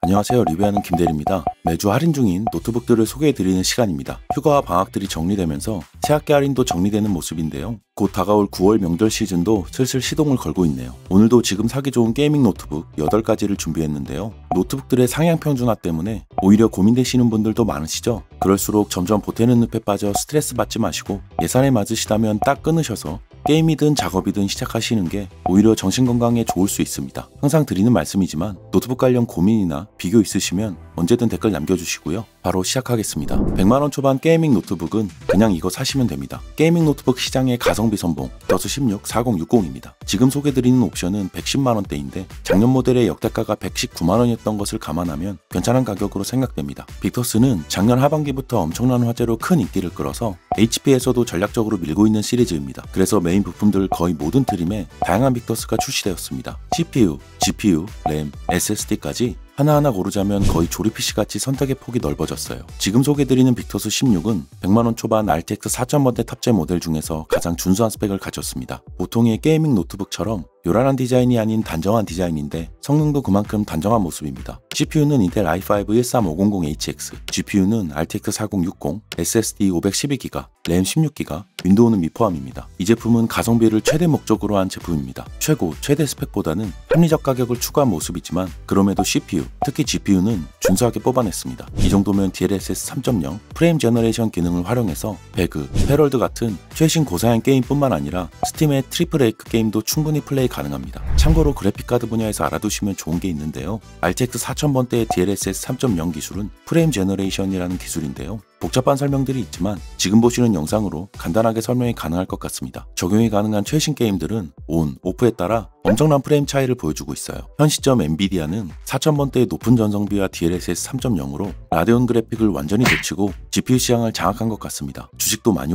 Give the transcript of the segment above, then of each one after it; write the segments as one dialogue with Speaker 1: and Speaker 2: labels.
Speaker 1: 안녕하세요. 리뷰하는 김대리입니다. 매주 할인 중인 노트북들을 소개해드리는 시간입니다. 휴가와 방학들이 정리되면서 새학기 할인도 정리되는 모습인데요. 곧 다가올 9월 명절 시즌도 슬슬 시동을 걸고 있네요. 오늘도 지금 사기 좋은 게이밍 노트북 8가지를 준비했는데요. 노트북들의 상향 평준화 때문에 오히려 고민되시는 분들도 많으시죠? 그럴수록 점점 보태는 늪에 빠져 스트레스 받지 마시고 예산에 맞으시다면 딱 끊으셔서 게임이든 작업이든 시작하시는 게 오히려 정신건강에 좋을 수 있습니다. 항상 드리는 말씀이지만 노트북 관련 고민이나 비교 있으시면 언제든 댓글 남겨주시고요. 바로 시작하겠습니다. 100만원 초반 게이밍 노트북은 그냥 이거 사시면 됩니다. 게이밍 노트북 시장의 가성비 선봉 빅터스 16 4060입니다. 지금 소개드리는 옵션은 110만원대인데 작년 모델의 역대가가 119만원이었던 것을 감안하면 괜찮은 가격으로 생각됩니다. 빅터스는 작년 하반기부터 엄청난 화제로 큰 인기를 끌어서 HP에서도 전략적으로 밀고 있는 시리즈입니다. 그래서 메인 부품들 거의 모든 트림에 다양한 빅터스가 출시되었습니다. CPU, GPU, 램, SSD까지 하나하나 고르자면 거의 조립 PC같이 선택의 폭이 넓어졌어요. 지금 소개드리는 빅터스 16은 100만원 초반 RTX 4000번대 탑재 모델 중에서 가장 준수한 스펙을 가졌습니다. 보통의 게이밍 노트북처럼 요란한 디자인이 아닌 단정한 디자인인데 성능도 그만큼 단정한 모습입니다. CPU는 인텔 i5 13500HX, GPU는 RTX 4060, SSD 512GB, 램 16GB, 윈도우는 미포함입니다. 이 제품은 가성비를 최대 목적으로 한 제품입니다. 최대 스펙보다는 합리적 가격을 추구한 모습이지만 그럼에도 CPU, 특히 GPU는 준수하게 뽑아냈습니다. 이 정도면 DLSS 3.0 프레임 제너레이션 기능을 활용해서 배그, 패럴드 같은 최신 고사양 게임뿐만 아니라 스팀의 트리플 A 게임도 충분히 플레이 가능합니다. 참고로 그래픽카드 분야에서 알아두시면 좋은 게 있는데요. RTX 4000번대의 DLSS 3.0 기술은 프레임 제너레이션이라는 기술인데요. 복잡한 설명들이 있지만 지금 보시는 영상으로 간단하게 설명이 가능할 것 같습니다. 적용이 가능한 최신 게임들은 ON, OFF에 따라 엄청난 프레임 차이를 보여주고 있어요. 현 시점 엔비디아는 4000번대의 높은 전성비와 DLSS 3.0으로 라데온 그래픽을 완전히 제치고 GPU 시장을 장악한 것 같습니다. 주식도 많이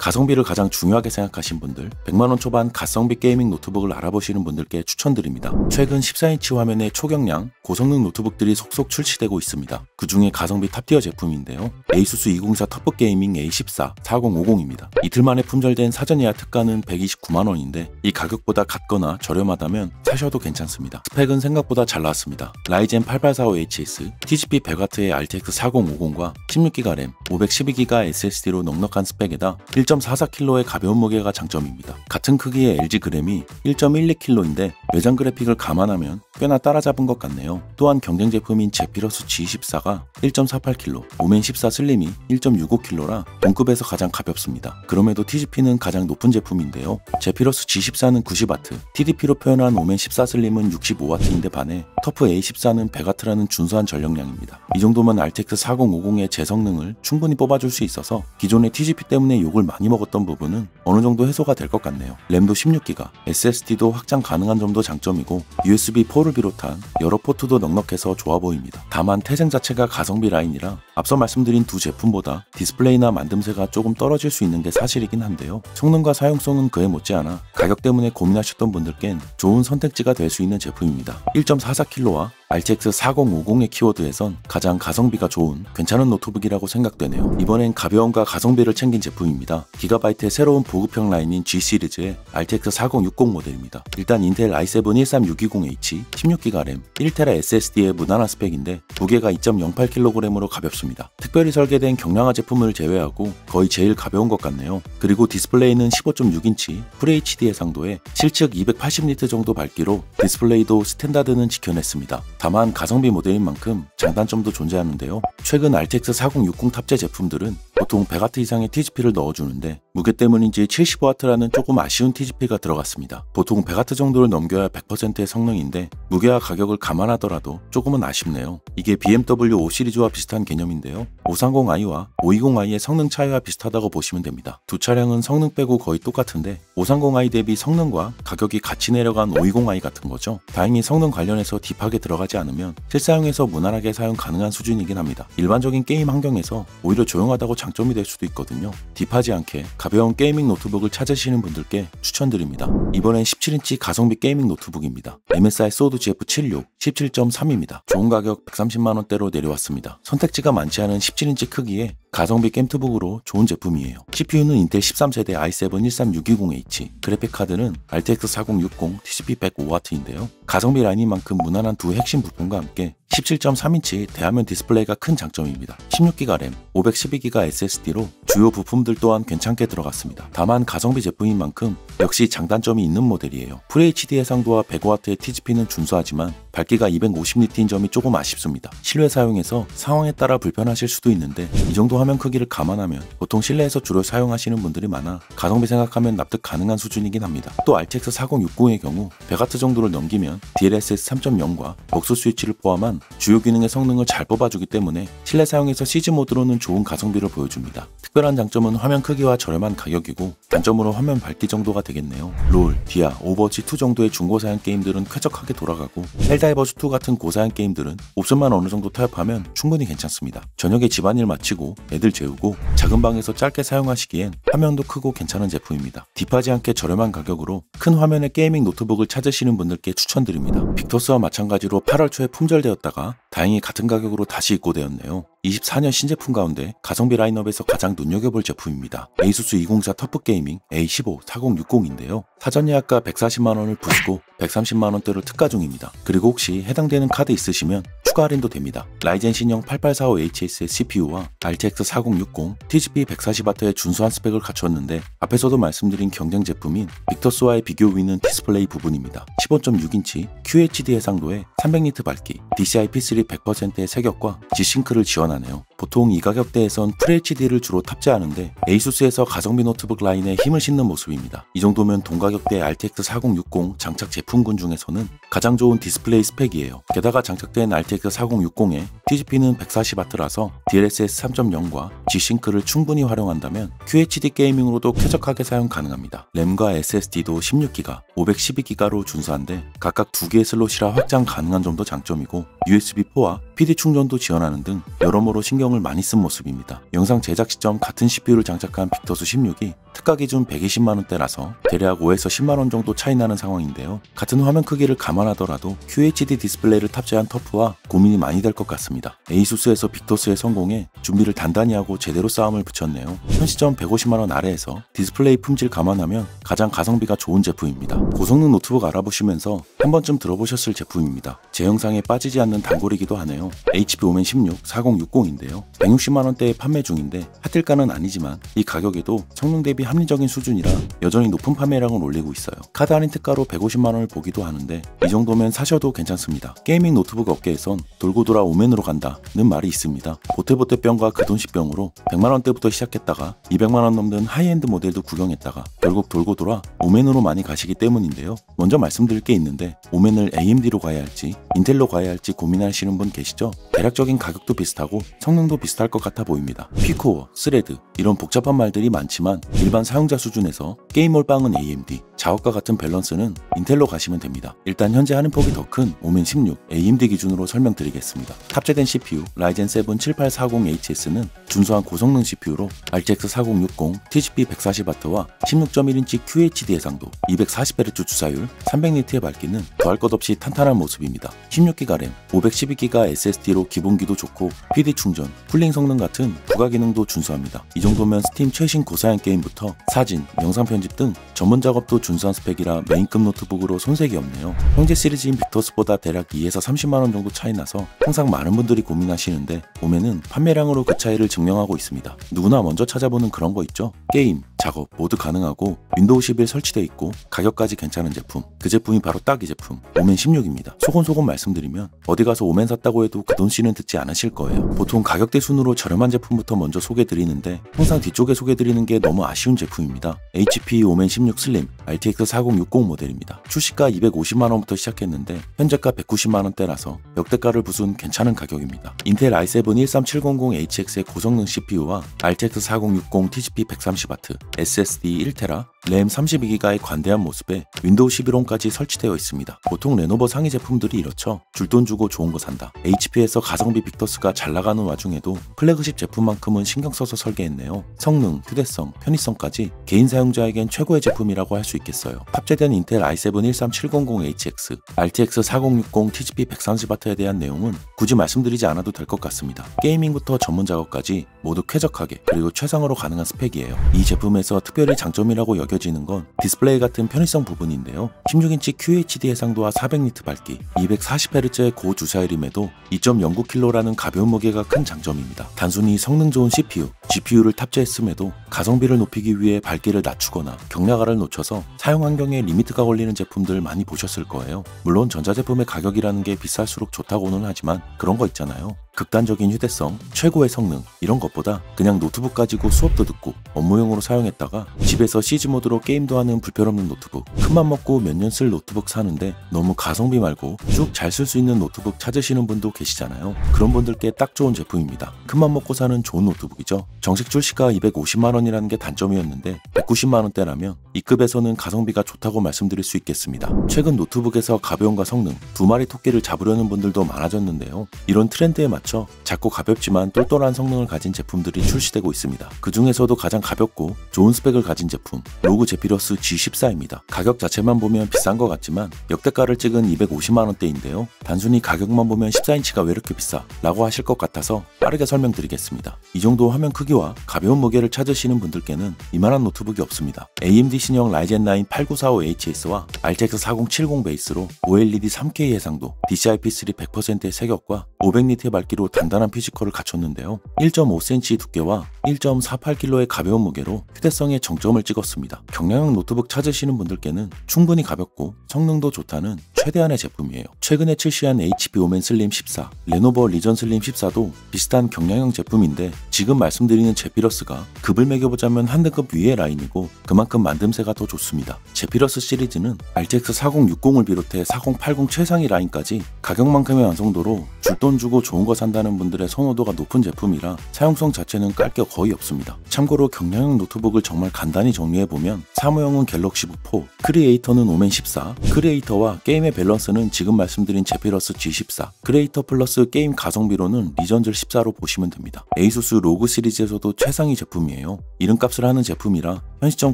Speaker 1: 가성비를 가장 중요하게 생각하신 분들, 100만원 초반 가성비 게이밍 노트북을 알아보시는 분들께 추천드립니다. 최근 14인치 화면의 초경량, 고성능 노트북들이 속속 출시되고 있습니다. 그 중에 가성비 탑티어 제품인데요. ASUS 204 터프 게이밍 A14 4050입니다. 이틀 만에 품절된 사전 예약 특가는 129만원인데 이 가격보다 같거나 저렴하다면 사셔도 괜찮습니다. 스펙은 생각보다 잘 나왔습니다. 라이젠 8845HS, TGP 100W의 RTX 4050과 16GB 램, 512GB SSD로 넉넉한 스펙에다 1.44kg의 가벼운 무게가 장점입니다. 같은 크기의 LG 그램이 1.12kg인데 외장 그래픽을 감안하면 꽤나 따라잡은 것 같네요. 또한 경쟁 제품인 제피러스 G24가 1.48kg, 오멘 14 슬림이 1.65kg라 동급에서 가장 가볍습니다. 그럼에도 TGP는 가장 높은 제품인데요. 제피러스 G14는 90W, TDP로 표현한 오멘 14 슬림은 65W인데 반해 터프 A14는 100W라는 준수한 전력량입니다. 이 정도면 RTX 4050의 제 성능을 충분히 뽑아줄 수 있어서 기존의 TGP 때문에 욕을 많이 먹었던 부분은 어느 정도 해소가 될 것 같네요. 램도 16GB, SSD도 확장 가능한 점도 장점이고 USB4를 비롯한 여러 포트도 넉넉해서 좋아 보입니다. 다만 태생 자체가 가성비 라인이라 앞서 말씀드린 두 제품보다 디스플레이나 만듦새가 조금 떨어질 수 있는 게 사실이긴 한데요. 성능과 사용성은 그에 못지않아 가격 때문에 고민하셨던 분들께는 좋은 선택지가 될 수 있는 제품입니다. 1.44kg와 RTX 4050의 키워드에선 가장 가성비가 좋은 괜찮은 노트북이라고 생각되네요. 이번엔 가벼움과 가성비를 챙긴 제품입니다. 기가바이트의 새로운 보급형 라인인 G 시리즈의 RTX 4060 모델입니다. 일단 인텔 i7 13620H, 16GB 램, 1TB SSD의 무난한 스펙인데 무게가 2.08kg으로 가볍습니다. 특별히 설계된 경량화 제품을 제외하고 거의 제일 가벼운 것 같네요. 그리고 디스플레이는 15.6인치 FHD 해상도에 실측 280니트 정도 밝기로 디스플레이도 스탠다드는 지켜냈습니다. 다만 가성비 모델인 만큼 장단점도 존재하는데요. 최근 RTX 4060 탑재 제품들은 보통 100W 이상의 TGP를 넣어주는데 무게 때문인지 75W라는 조금 아쉬운 TGP가 들어갔습니다. 보통 100W 정도를 넘겨야 100%의 성능인데 무게와 가격을 감안하더라도 조금은 아쉽네요. 이게 BMW 5 시리즈와 비슷한 개념인데요. 530i와 520i의 성능 차이와 비슷하다고 보시면 됩니다. 두 차량은 성능 빼고 거의 똑같은데 530i 대비 성능과 가격이 같이 내려간 520i 같은 거죠. 다행히 성능 관련해서 딥하게 들어가지 않으면 실사용에서 무난하게 사용 가능한 수준이긴 합니다. 일반적인 게임 환경에서 오히려 조용하다고 장점이 될 수도 있거든요. 딥하지 않게 가벼운 게이밍 노트북을 찾으시는 분들께 추천드립니다. 이번엔 17인치 가성비 게이밍 노트북입니다. MSI 소드 GF76 17.3입니다. 좋은 가격 130만원대로 내려왔습니다. 선택지가 많지 않은 17인치 크기에 가성비 게임투북으로 좋은 제품이에요. CPU는 인텔 13세대 i7-13620H, 그래픽카드는 RTX 4060 TCP 105W인데요. 가성비 라인인 만큼 무난한 두 핵심 부품과 함께 17.3인치 대화면 디스플레이가 큰 장점입니다. 16기가 램, 512기가 SSD로 주요 부품들 또한 괜찮게 들어갔습니다. 다만 가성비 제품인 만큼 역시 장단점이 있는 모델이에요. FHD 해상도와 100W의 TGP는 준수하지만 밝기가 250니트인 점이 조금 아쉽습니다. 실외 사용에서 상황에 따라 불편하실 수도 있는데 이 정도 화면 크기를 감안하면 보통 실내에서 주로 사용하시는 분들이 많아 가성비 생각하면 납득 가능한 수준이긴 합니다. 또 RTX 4060의 경우 100W 정도를 넘기면 DLSS 3.0과 복수 스위치를 포함한 주요 기능의 성능을 잘 뽑아주기 때문에 실내 사용에서 시즈 모드로는 좋은 가성비를 보여줍니다. 특별한 장점은 화면 크기와 저렴한 가격이고 단점으로 화면 밝기 정도가 되겠네요. 롤, 디아, 오버워치 2 정도의 중고사양 게임들은 쾌적하게 돌아가고 헬다이버즈 2 같은 고사양 게임들은 옵션만 어느 정도 타협하면 충분히 괜찮습니다. 저녁에 집안일 마치고 애들 재우고 작은 방에서 짧게 사용하시기엔 화면도 크고 괜찮은 제품입니다. 딥하지 않게 저렴한 가격으로 큰 화면의 게이밍 노트북을 찾으시는 분들께 추천드립니다. 빅토스와 마찬가지로 8월 초에 품절되었다가 다행히 같은 가격으로 다시 입고되었네요. 24년 신제품 가운데 가성비 라인업에서 가장 눈여겨볼 제품입니다. 에이수스 204 터프 게이밍 A15 4060인데요. 사전 예약가 140만원을 부수고 130만원대로 특가 중입니다. 그리고 혹시 해당되는 카드 있으시면 추가 할인도 됩니다. 라이젠 신형 8845HS의 CPU와 RTX 4060, TGP 140W의 준수한 스펙을 갖췄는데 앞에서도 말씀드린 경쟁 제품인 빅터스와의 비교 우위는 디스플레이 부분입니다. 15.6인치 QHD 해상도에 300니트 밝기, DCI-P3 100%의 색역과 G싱크를 지원하네요. 보통 이 가격대에선 FHD를 주로 탑재하는데 에이수스에서 가성비 노트북 라인에 힘을 싣는 모습입니다. 이 정도면 동가격대 RTX 4060 장착 제품군 중에서는 가장 좋은 디스플레이 스펙이에요. 게다가 장착된 RTX 4060에 TGP는 140W라서 DLSS 3.0과 G싱크를 충분히 활용한다면 QHD 게이밍으로도 쾌적하게 사용 가능합니다. 램과 SSD도 16기가, 512기가로 준수한데 각각 2개의 슬롯이라 확장 가능한 점도 장점이고 USB4와 PD 충전도 지원하는 등 여러모로 신경을 많이 쓴 모습입니다. 영상 제작 시점 같은 CPU를 장착한 빅터스 16이 특가 기준 120만원대라서 대략 5에서 10만원 정도 차이 나는 상황인데요. 같은 화면 크기를 감안하더라도 QHD 디스플레이를 탑재한 터프와 고민이 많이 될 것 같습니다. 에이수스에서 빅터스의 성공에 준비를 단단히 하고 제대로 싸움을 붙였네요. 현 시점 150만원 아래에서 디스플레이 품질 감안하면 가장 가성비가 좋은 제품입니다. 고성능 노트북 알아보시면서 한 번쯤 들어보셨을 제품입니다. 제 영상에 빠지지 않는 단골이기도 하네요. HP 오멘 16 4060인데요. 160만원대에 판매 중인데 핫딜가는 아니지만 이 가격에도 성능 대비 합리적인 수준이라 여전히 높은 판매량을 올리고 있어요. 카드 할인 특가로 150만원을 보기도 하는데 이 정도면 사셔도 괜찮습니다. 게이밍 노트북 업계에선 돌고 돌아 오멘으로 간다는 말이 있습니다. 보태보태병과 그 돈시병으로 100만원대부터 시작했다가 200만원 넘는 하이엔드 모델도 구경했다가 결국 돌고 돌아 오멘으로 많이 가시기 때문인데요. 먼저 말씀드릴 게 있는데 오멘을 AMD로 가야 할지 인텔로 가야 할지 고민하시는 분 계시죠? 대략적인 가격도 비슷하고 성능도 비슷할 것 같아 보입니다. P코어, 스레드 이런 복잡한 말들이 많지만 일반 사용자 수준에서 게임 몰빵은 AMD, 작업과 같은 밸런스는 인텔로 가시면 됩니다. 일단 현재 하는 폭이 더 큰 오멘 16 AMD 기준으로 설명드리겠습니다. 탑재된 CPU 라이젠 7 7840HS는 준수한 고성능 CPU로 RTX 4060, TGP 140W와 16.1인치 QHD 해상도, 240Hz 주사율, 300니트의 밝기는 더할 것 없이 탄탄한 모습입니다. 16기가 램, 512기가 SSD로 기본기도 좋고 PD 충전, 쿨링 성능 같은 부가 기능도 준수합니다. 이 정도면 스팀 최신 고사양 게임부터 사진, 영상 편집 등 전문 작업도 준수한 스펙이라 메인급 노트북으로 손색이 없네요. 형제 시리즈인 빅터스보다 대략 2에서 30만원 정도 차이 나서 항상 많은 분들이 고민하시는데 오멘은 판매량으로 그 차이를 증명하고 있습니다. 누구나 먼저 찾아보는 그런 거 있죠? 게임, 작업 모두 가능하고 윈도우 11 설치되어 있고 가격까지 괜찮은 제품, 그 제품이 바로 딱 이 제품 오멘 16입니다. 소곤소곤 말씀드리면 어디 가서 오멘 샀다고 해도 그 돈씨는 듣지 않으실 거예요. 보통 가격대 순으로 저렴한 제품부터 먼저 소개드리는데 항상 뒤쪽에 소개드리는 게 너무 아쉬운 제품입니다. HP 오멘 16 슬림 RTX 4060 모델입니다. 출시가 250만원부터 시작했는데 현재가 190만원대라서 역대가를 부순 괜찮은 가격입니다. 인텔 i7 13700HX의 고성능 CPU와 RTX 4060 TGP 130W, SSD 1TB, 램 32기가의 관대한 모습에 윈도우 11홈까지 설치되어 있습니다. 보통 레노버 상위 제품들이 이렇죠. 줄 돈 주고 좋은 거 산다. HP에서 가성비 빅터스가 잘 나가는 와중에도 플래그십 제품만큼은 신경 써서 설계했네요. 성능, 휴대성, 편의성까지 개인 사용자에겐 최고의 제품이라고 할 수 있겠어요. 탑재된 인텔 i7-13700HX, RTX 4060 TGP 130W에 대한 내용은 굳이 말씀드리지 않아도 될 것 같습니다. 게이밍부터 전문 작업까지 모두 쾌적하게 그리고 최상으로 가능한 스펙이에요. 이 제품에서 특별히 장점이라고 여겨지는 건 디스플레이 같은 편의성 부분인데요. 16인치 QHD 해상도와 400니트 밝기, 240Hz의 고주사율임에도 2.09kg라는 가벼운 무게가 큰 장점입니다. 단순히 성능 좋은 CPU, GPU를 탑재했음에도 가성비를 높이기 위해 밝기를 낮추거나 경량화를 놓쳐서 사용 환경에 리미트가 걸리는 제품들 많이 보셨을 거예요. 물론 전자제품의 가격이라는 게 비쌀수록 좋다고는 하지만 그런 거 있잖아요. 극단적인 휴대성, 최고의 성능 이런 것보다 그냥 노트북 가지고 수업도 듣고 업무용으로 사용했다가 집에서 시즈 모드로 게임도 하는 불편없는 노트북, 큰맘 먹고 몇 년 쓸 노트북 사는데 너무 가성비 말고 쭉 잘 쓸 수 있는 노트북 찾으시는 분도 계시잖아요. 그런 분들께 딱 좋은 제품입니다. 큰맘 먹고 사는 좋은 노트북이죠. 정식 출시가 250만원이라는 게 단점이었는데 190만원대라면 이 급에서는 가성비가 좋다고 말씀드릴 수 있겠습니다. 최근 노트북에서 가벼움과 성능, 두 마리 토끼를 잡으려는 분들도 많아졌는데요. 이런 트렌드에 맞춰 작고 가볍지만 똘똘한 성능을 가진 제품들이 출시되고 있습니다. 그 중에서도 가장 가볍고 좋은 스펙을 가진 제품, 로그 제피러스 G14입니다. 가격 자체만 보면 비싼 것 같지만 역대가를 찍은 250만원대인데요. 단순히 가격만 보면 14인치가 왜 이렇게 비싸? 라고 하실 것 같아서 빠르게 설명드리겠습니다. 이 정도 화면 크기와 가벼운 무게를 찾으시는 분들께는 이만한 노트북이 없습니다. AMD 신형 라이젠 9 8945HS와 RTX 4070 베이스로 OLED 3K 해상도, DCI-P3 100%의 세격과 500니트의 밝기로 단단한 피지컬을 갖췄는데요. 1.5cm 두께와 1.48kg의 가벼운 무게로 휴대성에 정점을 찍었습니다. 경량형 노트북 찾으시는 분들께는 충분히 가볍고 성능도 좋다는 최대한의 제품이에요. 최근에 출시한 HP 오멘 슬림 14, 레노버 리전 슬림 14도 비슷한 경량형 제품인데 지금 말씀드리는 제피러스가 급을 매겨보자면 한 등급 위의 라인이고 그만큼 만듦새가 더 좋습니다. 제피러스 시리즈는 RTX 4060을 비롯해 4080 최상위 라인까지 가격만큼의 완성도로 줄 돈 주고 좋은 거 산다는 분들의 선호도가 높은 제품이라 사용성 자체는 깔 게 거의 없습니다. 참고로 경량형 노트북을 정말 간단히 정리해보면 사무용은 갤럭시 북 4, 크리에이터는 오멘 14, 크리에이터와 게임의 밸런스는 지금 말씀드린 제피러스 G14, 크리에이터 플러스 게임 가성비로는 리전즐 14로 보시면 됩니다. 에이수스 로그 시리즈에서도 최상위 제품이에요. 이름값을 하는 제품이라 현 시점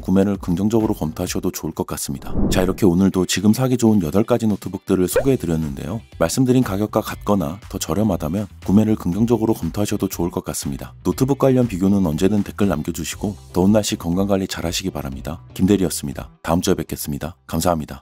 Speaker 1: 구매를 긍정적으로 검토하셔도 좋을 것 같습니다. 자, 이렇게 오늘도 지금 사기 좋은 8가지 노트북들을 소개해드렸는데요. 말씀드린 가격과 같거나 더 저렴하다면 구매를 긍정적으로 검토하셔도 좋을 것 같습니다. 노트북 관련 비교는 언제든 댓글 남겨주시고 더운 날씨 건강관리 잘 하시기 바랍니다. 김대리였습니다. 다음 주에 뵙겠습니다. 감사합니다.